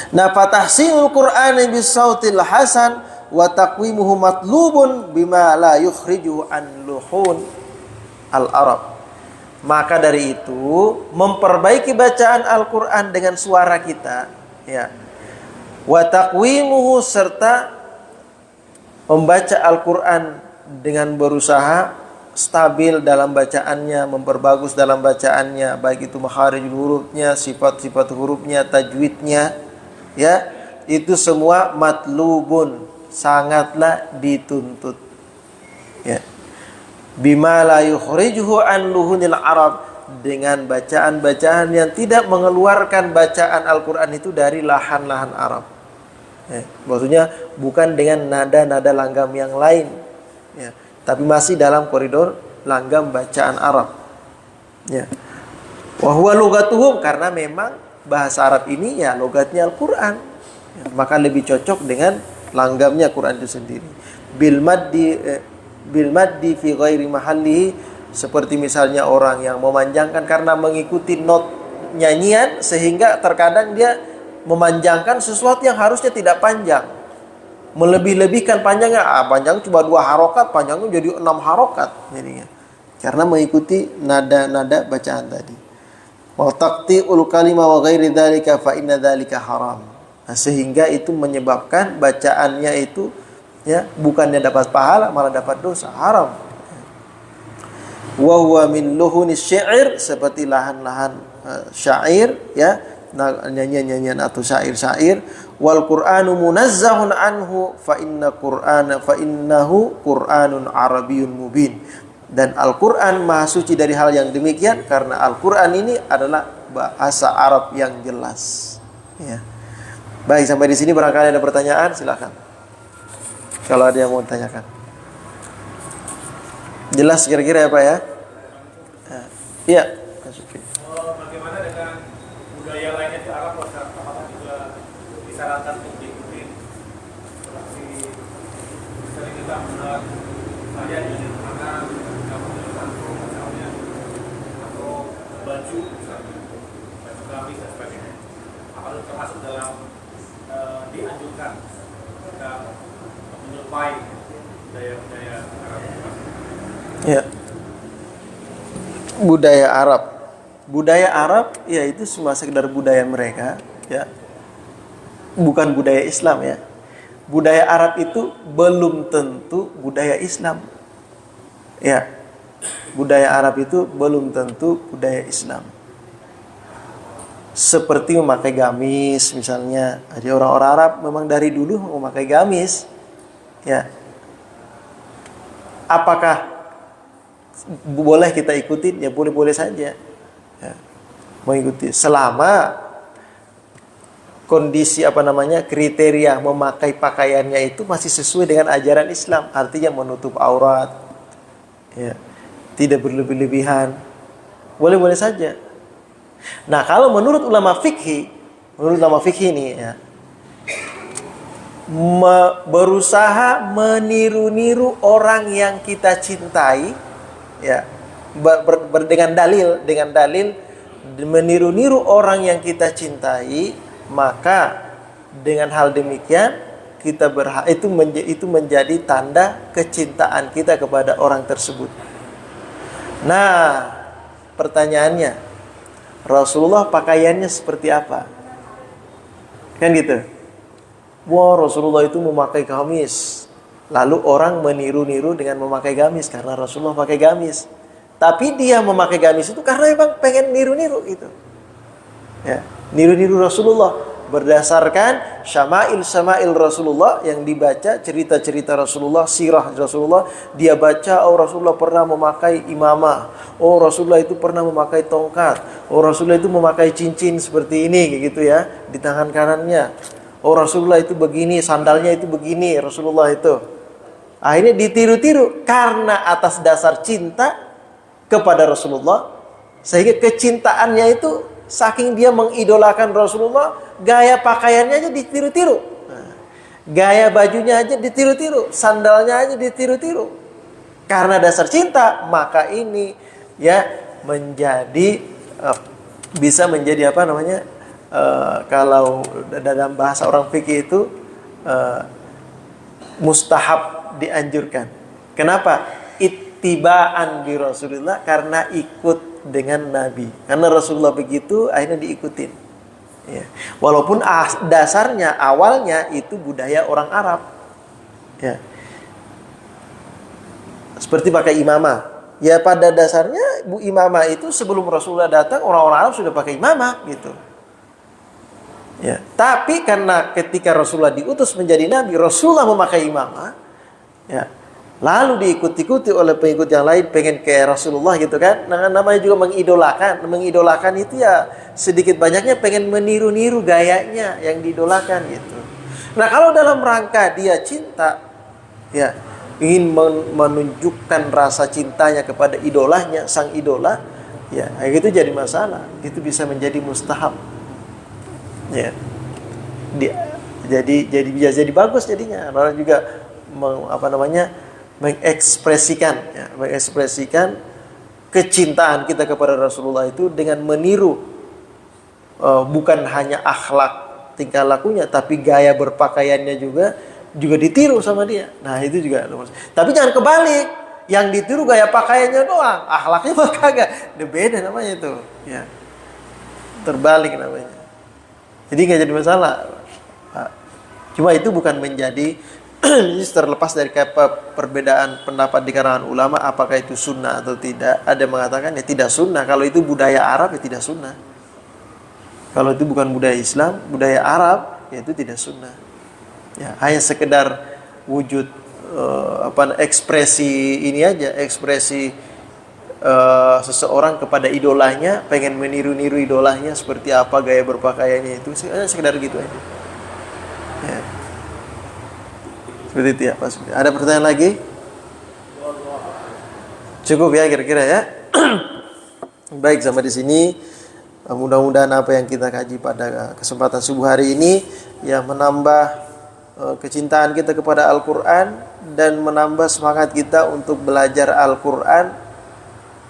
Nah, fatahsinul Qur'ani bisautil hasan wa taqwimuhu matlubun bima la yukhriju an luhun al-arab. Maka dari itu, memperbaiki bacaan Al-Qur'an dengan suara kita, ya. Wa taqwimuhu, serta membaca Al-Qur'an dengan berusaha stabil dalam bacaannya, memperbagus dalam bacaannya, baik itu makharijul hurufnya, sifat-sifat hurufnya, tajwidnya, ya, itu semua matlubun, sangatlah dituntut, ya. Bima la yukhrijuhu an luhunil arab, dengan bacaan-bacaan yang tidak mengeluarkan bacaan Al-Quran itu dari lahan-lahan Arab, ya. Maksudnya bukan dengan nada-nada langgam yang lain, ya, tapi masih dalam koridor langgam bacaan Arab, ya. Wa huwa lugatuhum, karena memang bahasa Arab ini ya logatnya Al-Quran, ya, maka lebih cocok dengan langgamnya Quran itu sendiri. Bil maddi fi ghairi mahallihi, seperti misalnya orang yang memanjangkan karena mengikuti not nyanyian, sehingga terkadang dia memanjangkan sesuatu yang harusnya tidak panjang, melebih-lebihkan panjangnya. Panjang cuma 2 harokat, panjangnya jadi 6 harokat jadinya, karena mengikuti nada-nada bacaan tadi. Wa taqti'ul kalima wa ghairi dzalika fa inna dzalika haram. Nah, sehingga itu menyebabkan bacaannya itu, ya, bukannya dapat pahala malah dapat dosa, haram. Wa huwa min luhunis syair, seperti lahan-lahan syair, ya, nyanyian-nyanyian atau syair-syair. Wal Qur'anu munazzahun anhu fa innahu Qur'anun Arabiyyun mubin. Dan Al-Qur'an maha suci dari hal yang demikian, karena Al-Qur'an ini adalah bahasa Arab yang jelas, ya. Baik, sampai di sini barangkali ada pertanyaan, silakan. Kalau ada yang mau ditanyakan. Jelas kira-kira ya Pak, ya? Iya. Bagaimana dengan budaya lainnya di Arab, apakah juga disarankan untuk diikuti? Seperti sering kita mendengar saya di mana kamu misalnya, atau baju misalnya, baju gamis dan sebagainya. Apakah termasuk dalam dianjurkan kita menyerupai budaya-budaya Arab? Ya. Budaya Arab ya itu cuma sekedar budaya mereka, ya. Bukan budaya Islam, ya. Budaya Arab itu belum tentu budaya Islam. Ya. Budaya Arab itu belum tentu budaya Islam. Seperti memakai gamis misalnya. Jadi orang-orang Arab memang dari dulu memakai gamis. Ya. Apakah boleh kita ikutin? Ya boleh-boleh saja, ya, mengikuti selama kondisi kriteria memakai pakaiannya itu masih sesuai dengan ajaran Islam, artinya menutup aurat, ya, tidak berlebih-lebihan, boleh-boleh saja. Nah, kalau menurut ulama fikih ini, ya, berusaha meniru-niru orang yang kita cintai, ya, dengan dalil meniru-niru orang yang kita cintai, maka dengan hal demikian kita itu menjadi tanda kecintaan kita kepada orang tersebut. Nah, pertanyaannya, Rasulullah pakaiannya seperti apa. Kan gitu. Wah, Rasulullah itu memakai gamis. Lalu orang meniru-niru dengan memakai gamis karena Rasulullah pakai gamis. Tapi dia memakai gamis itu karena memang pengen niru-niru gitu. Ya, niru-niru Rasulullah berdasarkan syama'il Rasulullah yang dibaca, cerita-cerita Rasulullah, sirah Rasulullah, dia baca, oh Rasulullah pernah memakai imamah, oh Rasulullah itu pernah memakai tongkat, oh Rasulullah itu memakai cincin seperti ini gitu ya di tangan kanannya, oh Rasulullah itu begini, sandalnya itu begini, Rasulullah itu. Akhirnya ditiru-tiru karena atas dasar cinta kepada Rasulullah, sehingga kecintaannya itu saking dia mengidolakan Rasulullah, gaya pakaiannya aja ditiru-tiru, gaya bajunya aja ditiru-tiru, sandalnya aja ditiru-tiru. Karena dasar cinta, maka ini ya menjadi bisa menjadi apa namanya, kalau dalam bahasa orang fikih itu mustahab, dianjurkan. Kenapa? Ittiba'an bi Rasulullah, karena ikut dengan Nabi. Karena Rasulullah begitu, akhirnya diikutin. Ya. Walaupun dasarnya, awalnya itu budaya orang Arab. Ya. Seperti pakai imamah. Ya pada dasarnya imamah itu sebelum Rasulullah datang, orang-orang Arab sudah pakai imamah gitu. Ya. Tapi karena ketika Rasulullah diutus menjadi Nabi, Rasulullah memakai imamah. Ya. Lalu diikuti-ikuti oleh pengikut yang lain, pengen kayak Rasulullah gitu kan. Nah, namanya juga mengidolakan. Mengidolakan itu ya sedikit banyaknya pengen meniru-niru gayanya yang diidolakan gitu. Nah, kalau dalam rangka dia cinta, ya ingin menunjukkan rasa cintanya kepada idolanya, sang idola, ya itu jadi masalah. Itu bisa menjadi mustahab. Ya. Jadi bagus jadinya. Orang juga mengekspresikan kecintaan kita kepada Rasulullah itu dengan meniru bukan hanya akhlak tingkah lakunya, tapi gaya berpakaiannya juga ditiru sama dia. Nah itu juga. Tapi jangan kebalik, yang ditiru gaya pakaiannya doang, akhlaknya mah kagak. Beda namanya itu. Ya, terbalik namanya. Jadi nggak jadi masalah. Cuma itu bukan menjadi terlepas dari perbedaan pendapat di kalangan ulama, apakah itu sunnah atau tidak. Ada yang mengatakan ya tidak sunnah. Kalau itu budaya Arab ya tidak sunnah. Kalau itu bukan budaya Islam, budaya Arab, ya itu tidak sunnah. Ya, hanya sekedar wujud ekspresi ini aja, ekspresi seseorang kepada idolanya, pengen meniru-niru idolanya seperti apa gaya berpakaiannya itu, sekedar gitu aja. Ya. Seperti itu ya, Pak. Ada pertanyaan lagi? Cukup ya kira-kira ya. Baik, sampai di sini. Mudah-mudahan apa yang kita kaji pada kesempatan subuh hari ini ya menambah kecintaan kita kepada Al-Quran dan menambah semangat kita untuk belajar Al-Quran,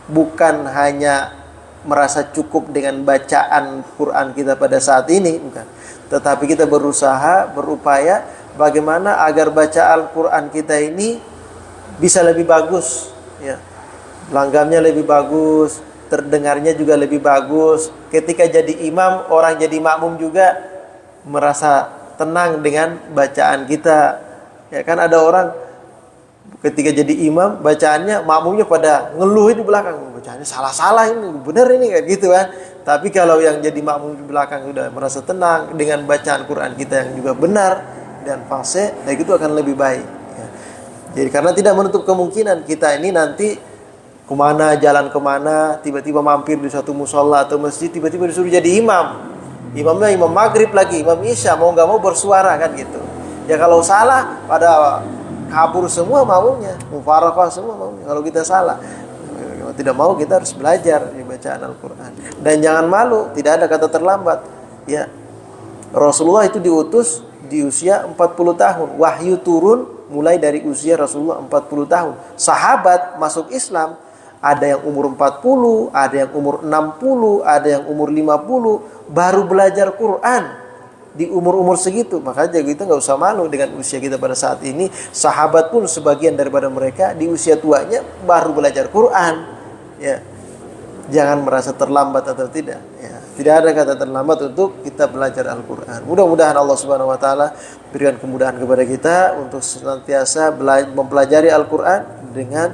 bukan hanya merasa cukup dengan bacaan Quran kita pada saat ini, bukan. Tetapi kita berusaha, berupaya bagaimana agar baca Al-Quran kita ini bisa lebih bagus, ya. Langgamnya lebih bagus, terdengarnya juga lebih bagus. Ketika jadi imam, orang jadi makmum juga merasa tenang dengan bacaan kita. Ya kan ada orang ketika jadi imam, bacaannya makmumnya pada ngeluh di belakang, bacaannya salah-salah ini, benar ini kayak gitu kan. Tapi kalau yang jadi makmum di belakang sudah merasa tenang dengan bacaan Quran kita yang juga benar dan fasih, nah itu akan lebih baik. Ya. Jadi karena tidak menutup kemungkinan kita ini nanti jalan kemana, tiba-tiba mampir di suatu musola atau masjid, tiba-tiba disuruh jadi imam. Imamnya imam maghrib lagi, imam isya, mau nggak mau bersuara kan gitu. Ya kalau salah, pada kabur semua maunya, mufarakah semua maunya. Kalau kita salah, kalau tidak mau kita harus belajar bacaan Al-Quran. Dan jangan malu, tidak ada kata terlambat. Ya, Rasulullah itu diutus di usia 40 tahun. Wahyu turun mulai dari usia Rasulullah 40 tahun. Sahabat masuk Islam, ada yang umur 40, ada yang umur 60, ada yang umur 50, baru belajar Quran di umur-umur segitu. Makanya kita nggak usah malu dengan usia kita pada saat ini. Sahabat pun sebagian daripada mereka di usia tuanya baru belajar Quran. Ya. jangan merasa terlambat atau tidak. Ya, tidak ada kata terlambat untuk kita belajar Al-Quran. Mudah-mudahan Allah Subhanahu Wa Taala berikan kemudahan kepada kita untuk senantiasa mempelajari Al-Quran dengan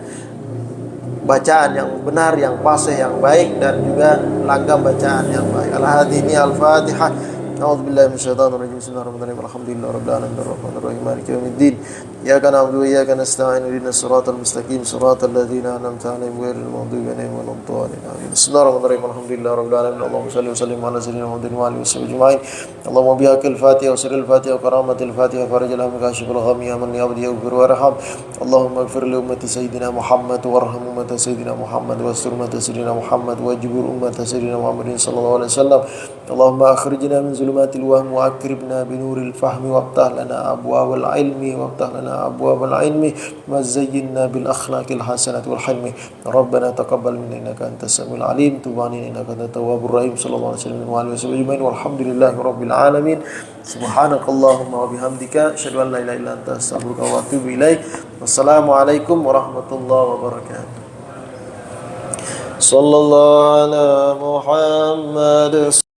bacaan yang benar, yang fasih, yang baik, dan juga langgam bacaan yang baik. Al-Hadini Al-Fatihah. A'udzubillahi minasyaitonir rajim. Bismillahirrahmanirrahim. Alhamdulillahirabbil alamin arrahmanirrahim maliki yaumiddin. Iyyaka na'budu wa iyyaka nasta'in ihdinas siratal mustaqim siratal ladzina an'amta 'alaihim ghairil maghdubi 'alaihim waladdallin. Amin. Bismillahirrahmanirrahim. Alhamdulillahirabbil alamin. Allahumma shalli wa sallim ala sayyidina Muhammadin wa alihi washabbihi ajma'in. Allahumma bihaqqil Fatihah wa sirril Fatihah wa karamatil Fatihah farajil hammi kashiful ghammi ya man yabdi yaghfir warham. Allahumma ighfir li ummati sayyidina Muhammad warham ummata sayyidina Muhammad wastur ummata sayyidina Muhammad wajbur ummata sayyidina Muhammadin sallallahu alaihi wasallam. Allahumma akhrijna min zulumatil wahm wa akribna binuril fahmi waftah lana abwabal ilmi waftah lana abwabal ilmi wa zayyinna bil akhlaqil hasanati wal hilmi. Rabbana taqabbal minna innaka antas samiul alim tub alaina innaka antat tawwabur rahim. Sallallahu alaihi wasallam wa alihi wasallam walhamdulillahi rabbil alamin. Subhanakallahumma wa bihamdika asyhadu an la ilaha illa anta astaghfiruka wa atubu ilaik. Wassalamualaikum warahmatullahi wabarakatuh. Sallallahu ala Muhammad.